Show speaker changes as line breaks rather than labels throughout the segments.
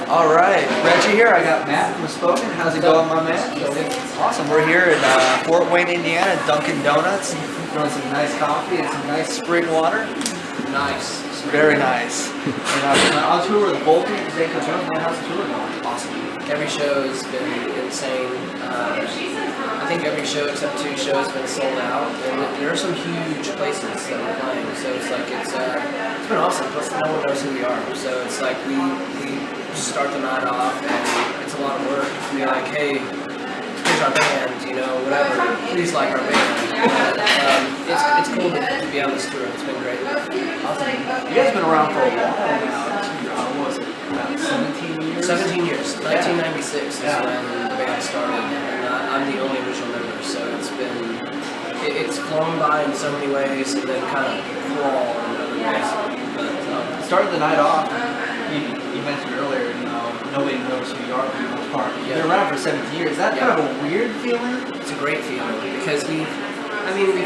All right, Reggie here. I got Matt from Spoken. How's it going, my man? Awesome. We're here in Fort Wayne, Indiana, Dunkin Donuts, throwing some nice coffee and some nice spring water.
Nice.
Very nice. And on tour with Volbeat and Danko Jones. Man, how's the tour going?
Awesome. Every show has been insane. I think every show except 2 shows has been sold out, and there are some huge places that we're playing. So it's like it's been awesome. Plus, no one knows who we are, so it's like we start the night off, and it's a lot of work to be like, hey, here's our band, you know, whatever. Please like our band. It's cool to be on this tour. It's been great.
Awesome. You guys have been around for a while now. What was it? About 17 years?
17 years. 1996 is when the band started, and I'm the only original member. So it's flown by in so many ways, and then kind of crawled in other ways. But
started the night off. You mentioned earlier, you know, nobody knows who you are for the most part. You've been around for 17 years. Is that kind of a weird feeling?
It's a great feeling because we've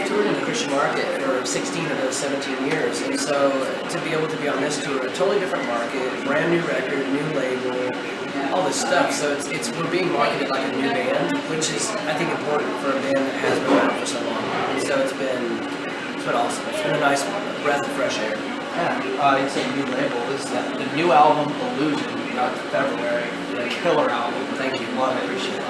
toured in the Christian market for 16 of those 17 years, and so to be able to be on this tour, a totally different market, brand new record, new label, all this stuff. So we're being marketed like a new band, which is I think important for a band that has been around for so long. And so it's been awesome. It's been a nice breath of fresh air.
Yeah, you said new label. This is the new album, Illusion, out in February. A killer album.
Thank you.
Love it.
Appreciate it.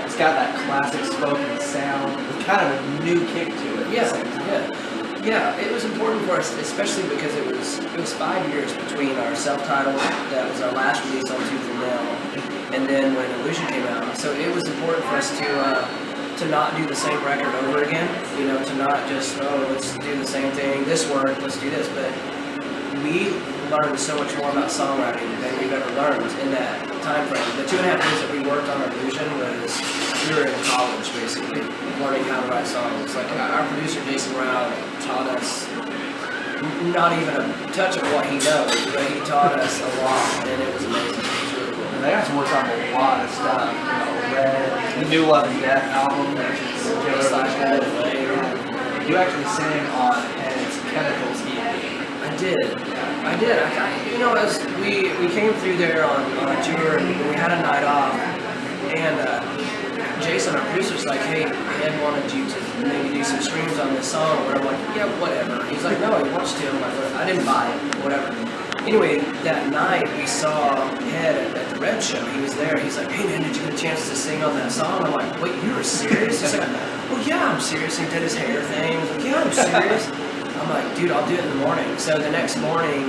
It's got that classic Spoken sound with kind of a new kick to it.
Yeah. It was important for us, especially because it was 5 years between our self-titled, that was our last release on Tooth and Nail, and then when Illusion came out. So it was important for us to not do the same record over again. You know, to not just let's do the same thing. This worked, let's do this. But we learned so much more about songwriting than we've ever learned in that time frame. The 2.5 years that we worked on Illusion was we were in college basically, learning how to write songs. Like our producer Jason Rao taught us not even a touch of what he knows, but he taught us a lot, and it was amazing. It was really cool.
And they guys worked on a lot of stuff. You know, Red, the new Love and Death album, which is you actually sang on Head's Chemicals EP.
I did. You know, as we came through there on a tour, and we had a night off, and Jason, our producer's like, hey, Ed wanted you to maybe do some streams on this song. And I'm like, yeah, whatever. He's like, no, he wants to. I'm like, I didn't buy it, whatever. Anyway, that night we saw Ed at the Red Show. He was there. He's like, hey man, did you get a chance to sing on that song? I'm like, wait, you were serious? He's like, well, yeah, I'm serious. He did his hair thing. He's like, yeah, I'm serious. I'm like, dude, I'll do it in the morning. So the next morning,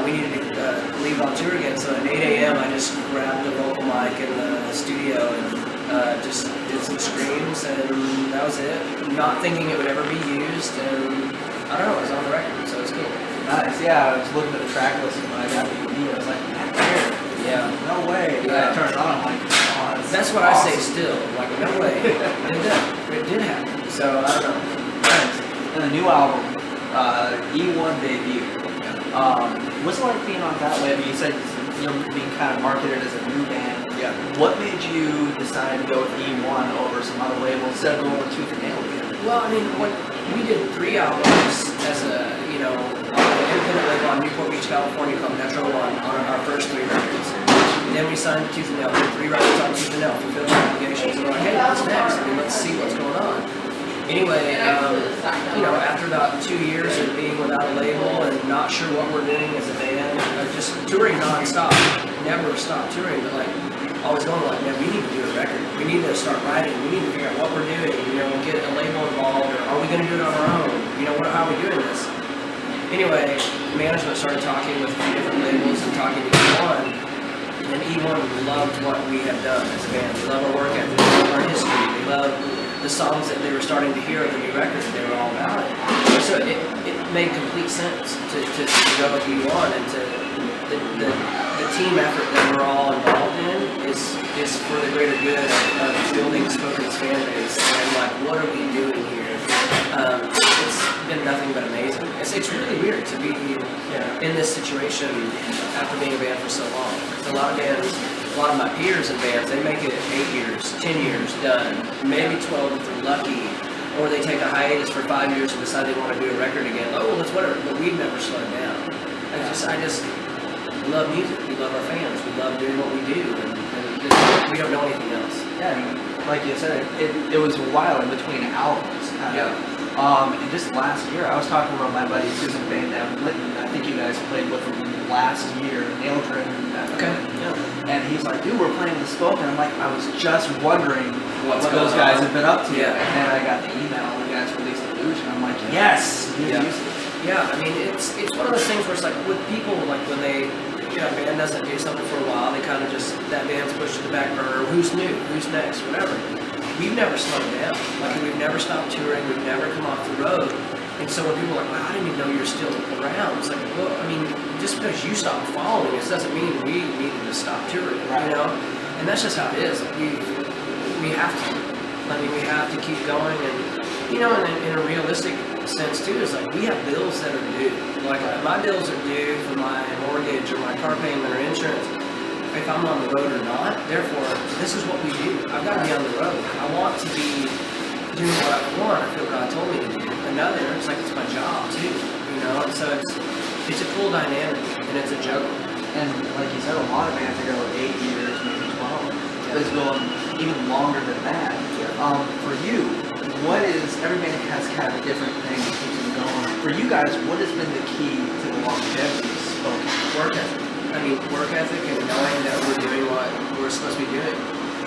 we needed to leave on tour again. So at 8 a.m., I just grabbed a vocal mic in the studio and just did some screams, and that was it. Not thinking it would ever be used, and I don't know, it was on the record, so it's cool.
Nice, yeah. I was looking at the track list when I got the EP. I was like, Matt Baird.
Yeah.
No way.
Yeah.
I turned it on. I'm like, oh,
that's what
awesome.
I say still. Like, no way. It did happen. So I don't know.
Thanks. And the new album, E1 debut. What's it like being on that label? You said you're being kind of marketed as a new band.
Yeah.
What made you decide to go with E1 over some other labels instead of going with Tooth and Nail again?
Well, I mean, we did 3 albums as a, independent label on Newport Beach, California called Metro One on our first 3 records. And then we signed to Tooth and Nail, did 3 records on Tooth and Nail, fulfilled our obligations, and we're like, hey, what's next? I mean, let's see what's going on. Anyway, after about 2 years of being without a label and not sure what we're doing as a band, just touring nonstop, never stopped touring, but always going like, man, we need to do a record. We need to start writing. We need to figure out what we're doing. Get a label involved, or are we going to do it on our own? How are we doing this? Anyway, management started talking with a few different labels and talking to E1, and E1 loved what we have done as a band. They love our work ethic, they love our history, they love the songs that they were starting to hear of the new record. They were all about it. So it made complete sense to go with E1, and the team effort that we're all involved in is for the greater good of building Spoken's fan base. And what are we doing here? It's been nothing but amazing. It's really weird to be in this situation after being a band for so long. A lot of bands, a lot of my peers in bands, they make it 8 years, 10 years, done, maybe 12 if they're lucky, or they take a hiatus for 5 years and decide they want to do a record again. Oh, well, it's whatever, but we've never slowed down. We love music. We love our fans. We love doing what we do, and we don't know anything else.
Yeah, and like you said, it was a while in between albums.
Yeah.
And just last year, I was talking with my buddy Susan Van Dam Litton. I think you guys played with him last year, Nail Driven.
Okay. Yeah.
And he's like, dude, we're playing with Spoken. I'm like, I was just wondering
What's
what those
going
guys
on?
have been up to.
Yeah.
And then I got the email, you guys released Illusion. I'm like, yes!
Yeah. Yeah, I mean, it's one of those things where it's like with people, like when they, a band doesn't do something for a while, they kind of just, that band's pushed to the back burner. Who's new? Who's next? Whatever. We've never slowed down. Like, we've never stopped touring. We've never come off the road. And so when people are like, wow, I didn't even know you were still around. It's like, well, I mean, just because you stopped following us doesn't mean we needed to stop touring, you know? And that's just how it is. Like, we have to. I mean, we have to keep going. And, in a realistic sense, too, is like, we have bills that are due. Like, my bills are due for my mortgage or my car payment or insurance. If I'm on the road or not, therefore, this is what we do. I've got to be on the road. I want to be doing what I want. I feel God told me to do. Another, it's like it's my job too, and so it's a cool dynamic and it's a juggle.
And like you said, a lot of bands that go 8 years, maybe 12. It's going even longer than that. For you, what is, every band has kind of a different thing that keeps them going. For you guys, what has been the key to the longevity of Spoken?
Work ethic. I mean, work ethic and knowing that we're doing what we're supposed to be doing.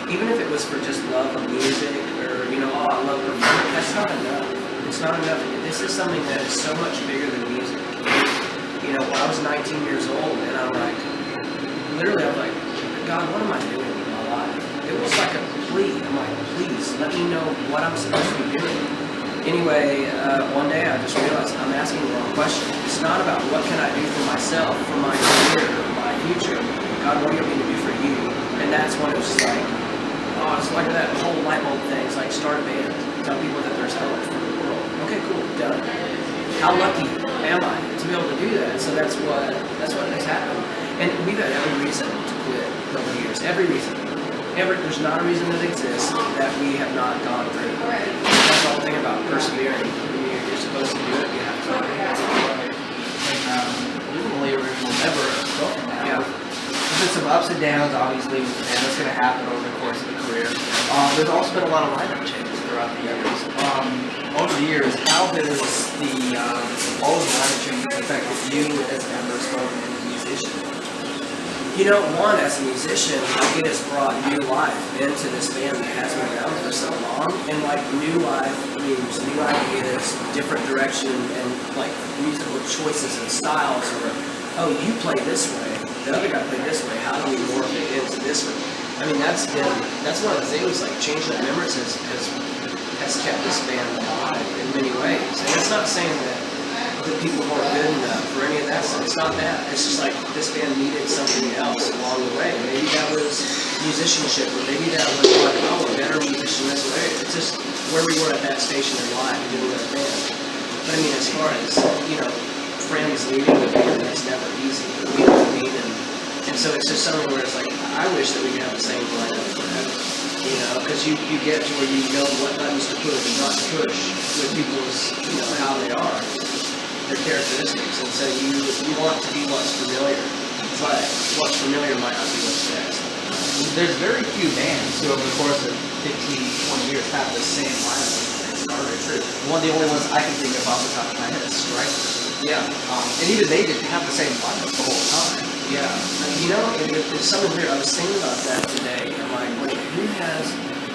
Even if it was for just love of music or, oh, I love performing, that's not enough. It's not enough. This is something that is so much bigger than music. When I was 19 years old and I'm like, literally, I'm like, God, what am I doing with my life? It was like a plea. I'm like, please, let me know what I'm supposed to be doing. Anyway, one day I just realized I'm asking the wrong question. It's not about what can I do for myself, for my career, my future. God, what do you want me to do for you? And that's when it was just like, oh, it's like that whole light bulb thing. It's like start a band, tell people that there's hope for the world. Okay, cool, done. How lucky am I to be able to do that? So that's what has happened. And we've had every reason to quit over the years. Every reason. There's not a reason that exists that we have not gone through. That's the whole thing about persevering. You're supposed to do it. You have to.
Ultimately, we'll never have spoken now.
Yeah.
There's been some ups and downs, obviously, and that's going to happen over the course of the career. There's also been a lot of lineup changes throughout the years. Over the years, how has all of the lineup changes affected you as a member of Spoken and a musician?
One, as a musician, it has brought new life into this band that has been around for so long. And like new life means new ideas, different direction, and like musical choices and styles. Or, oh, you play this way, the other guy played this way. How do we morph it into this way? I mean, that's one of the things. Like changing the members has kept this band alive in many ways. And it's not saying that the people weren't good enough or any of that stuff. It's not that. It's just like this band needed something else along the way. Maybe that was musicianship, or maybe that was like, oh, a better musician this way. It's just where we were at that station in life doing our band. But I mean, as far as, friends leaving the band, that's never easy. You know what I mean? And so it's just something where it's like, I wish that we could have the same lineup forever. Because you get to where you know what buttons to push, not to push with people's, how they are. Their characteristics, and so you want to be what's familiar, but what's familiar might not be what's best.
There's very few bands who over the course of 15, 20 years have the same lineup when they started. True. One of the only ones I can think of off the top of my head is Striker.
Yeah.
And even they didn't have the same lineup the whole time.
Yeah. It's something weird. I was thinking about that today. I'm like, wait, who has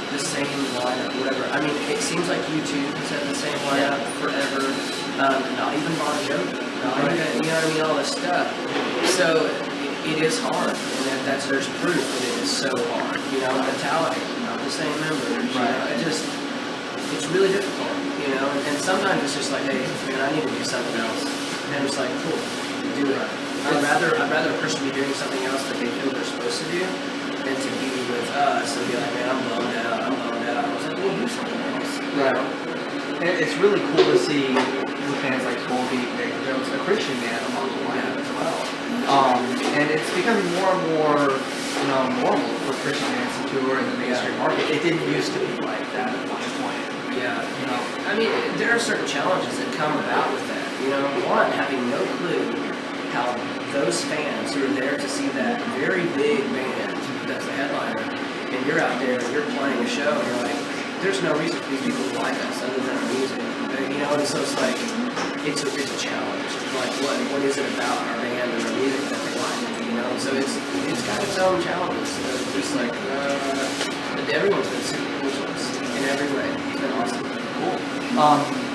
the same lineup, whatever? I mean, it seems like U2 has had the same lineup forever. Not even Bon Jovi, not even, all this stuff. So it is hard, and there's proof that it is so hard. Metallica, not the same members. It's really difficult. And sometimes it's just like, hey, man, I need to do something else, and it's like, cool, do it. I'd rather a person be doing something else that they feel they're supposed to do, than to be with us and be like, man, I'm bummed out. I was like, well, do something else.
Right. And it's really cool to see with bands like Volbeat and Danko Jones, a Christian band among the lineup as well. And it's becoming more and more, normal for Christian bands to tour in the mainstream market. It didn't used to be like that at one point.
Yeah. I mean, there are certain challenges that come about with that. One, having no clue how those fans who are there to see that very big band that's the headliner, and you're out there and you're playing a show, and you're like, there's no reason for these people to like us other than our music. You know, and so it's like, it's a challenge. Like, what is it about our band and our music that they like? You know, so it's got its own challenges. Just like, everyone's been super cool to us in every way. It's been awesome.
Cool.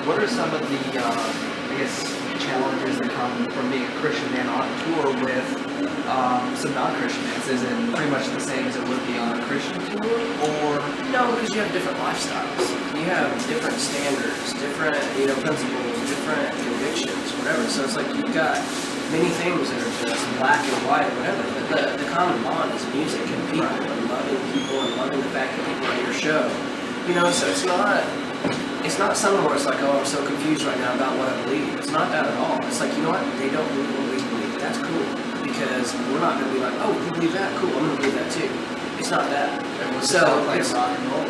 What are some of the, I guess, challenges that come from being a Christian band on tour with some non-Christian bands? Is it pretty much the same as it would be on a Christian tour, or?
No, because you have different lifestyles. You have different standards, different, principles, different convictions, whatever. So it's like you've got many things that are just black and white or whatever, but the common bond is music and people and loving the fact that people are on your show. So it's not something where it's like, oh, I'm so confused right now about what I believe. It's not that at all. It's like, you know what? They don't believe what we believe. That's cool. Because we're not going to be like, oh, you believe that? Cool, I'm going to believe that too. It's not that. So
like rock and roll.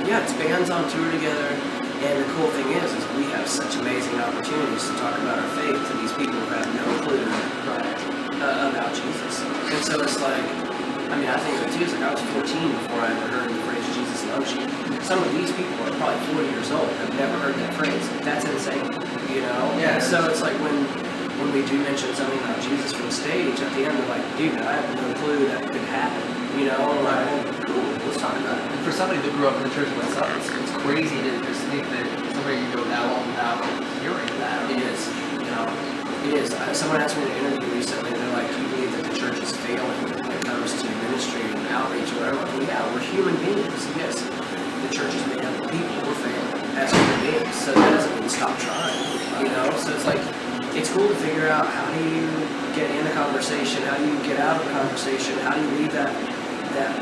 Yeah, it's bands on tour together. And the cool thing is we have such amazing opportunities to talk about our faith to these people who have no clue about Jesus. And so it's like, I think of it too, it's like I was 14 before I ever heard the phrase Jesus loves you. Some of these people are probably 40 years old, have never heard that phrase. That's insane,
Yeah.
So it's like when we do mention something about Jesus from the stage, at the end we're like, dude, I have no clue that could happen. I'm like, well, cool, let's talk about it.
And for somebody who grew up in the church myself, it's crazy to just think that somebody can go that long without hearing that.
It is. It is. Someone asked me in an interview recently, and they're like, do you believe that the church is failing when it comes to ministry and outreach or whatever? Well, yeah, we're human beings. Yes. The church is made up of people. We're failing as human beings. So that doesn't mean stop trying. So it's like, it's cool to figure out how do you get in a conversation, how do you get out of a conversation, how do you leave that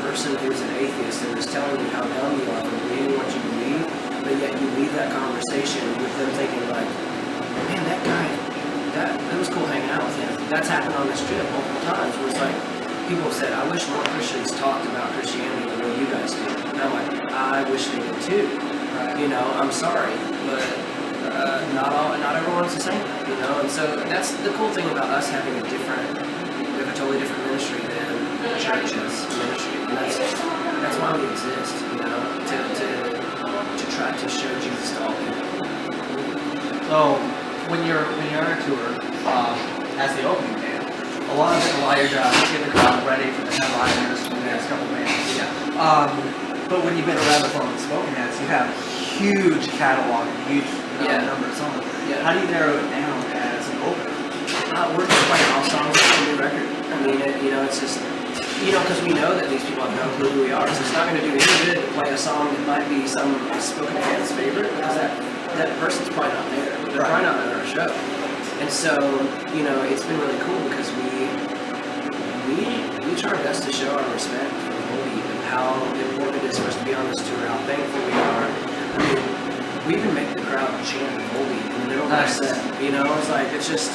person who's an atheist and is telling you how dumb you are for believing what you believe, but yet you leave that conversation with them thinking like, man, that guy, that was cool hanging out with him. That's happened on this trip multiple times where it's like, people have said, I wish more Christians talked about Christianity the way you guys do. And I'm like, I wish they did too. I'm sorry, but not everyone's the same, and so that's the cool thing about us having we have a totally different ministry than the church's ministry, and that's why we exist, to try to show Jesus to all people.
So when you're on a tour, as the opening band, a lot of your job is getting the crowd ready for the headliners for the next couple bands.
Yeah.
But when you've been around the phone with Smoking Hats, you have huge catalog and huge number of songs.
Yeah.
How do you narrow it down as an opener?
We're just playing all songs on the new record. It's just, because we know that these people have no clue who we are. So it's not going to do any good to play a song that might be some Smoking Hats favorite, because that person's probably not there. They're probably not at our show. And so, it's been really cool because we try our best to show our respect for Volbeat and how important it is for us to be on this tour, how thankful we are. We even make the crowd chant Volbeat in the middle of our set. It's like, it's just,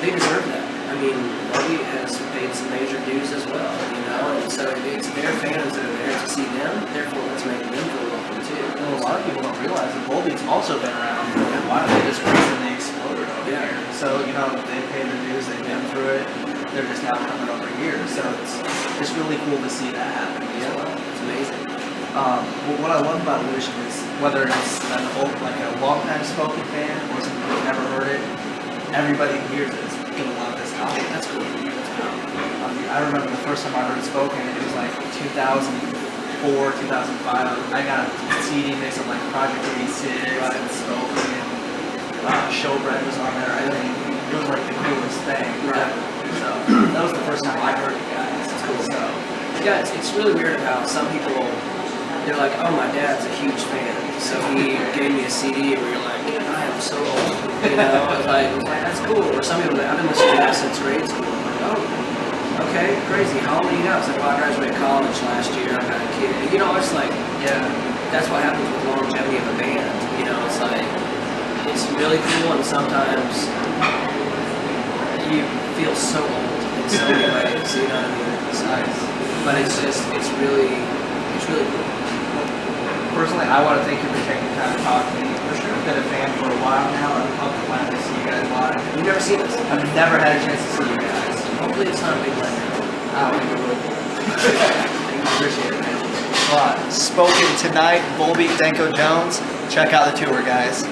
they deserve that. Volbeat has paid some major dues as well, and so it's their fans that are there to see them, therefore let's make them feel welcome too.
Well, a lot of people don't realize that Volbeat's also been around for a while. They just recently exploded over here. So, they paid their dues, they've been through it, they're just now coming over here. So it's really cool to see that happen as well.
It's amazing.
What I love about Illusion is whether it's a long-time spoken fan or somebody who's never heard it, everybody who hears it is going to love this topic.
That's cool.
I remember the first time I heard it spoken, it was like 2004, 2005. I got a CD mix of Project 86 and Spoken, Showbread was on there. It was like the coolest thing ever. So that was the first time I heard it, guys. It's cool. So
yeah, it's really weird how some people, they're like, oh, my dad's a huge fan, so he gave me a CD where you're like, I am so old, It's like, that's cool. Or some people, I've been listening to that since grade school. I'm like, oh, okay, crazy. How old are you now? It's like, well, I graduated college last year. I got a kid. It's like, that's what happens with longevity of a band. It's like, it's really cool, and sometimes you feel so old in so many ways. It's nice, but it's really cool.
Personally, I want to thank you for taking the time to talk to me.
For sure.
I've been a fan for a while now, and I'm glad to see you guys live.
You've never seen us?
I've never had a chance to see you guys.
Hopefully it's not a big letdown.
I don't think it will. Appreciate it, man. Spoken tonight, Volbeat, Danko Jones. Check out the tour, guys.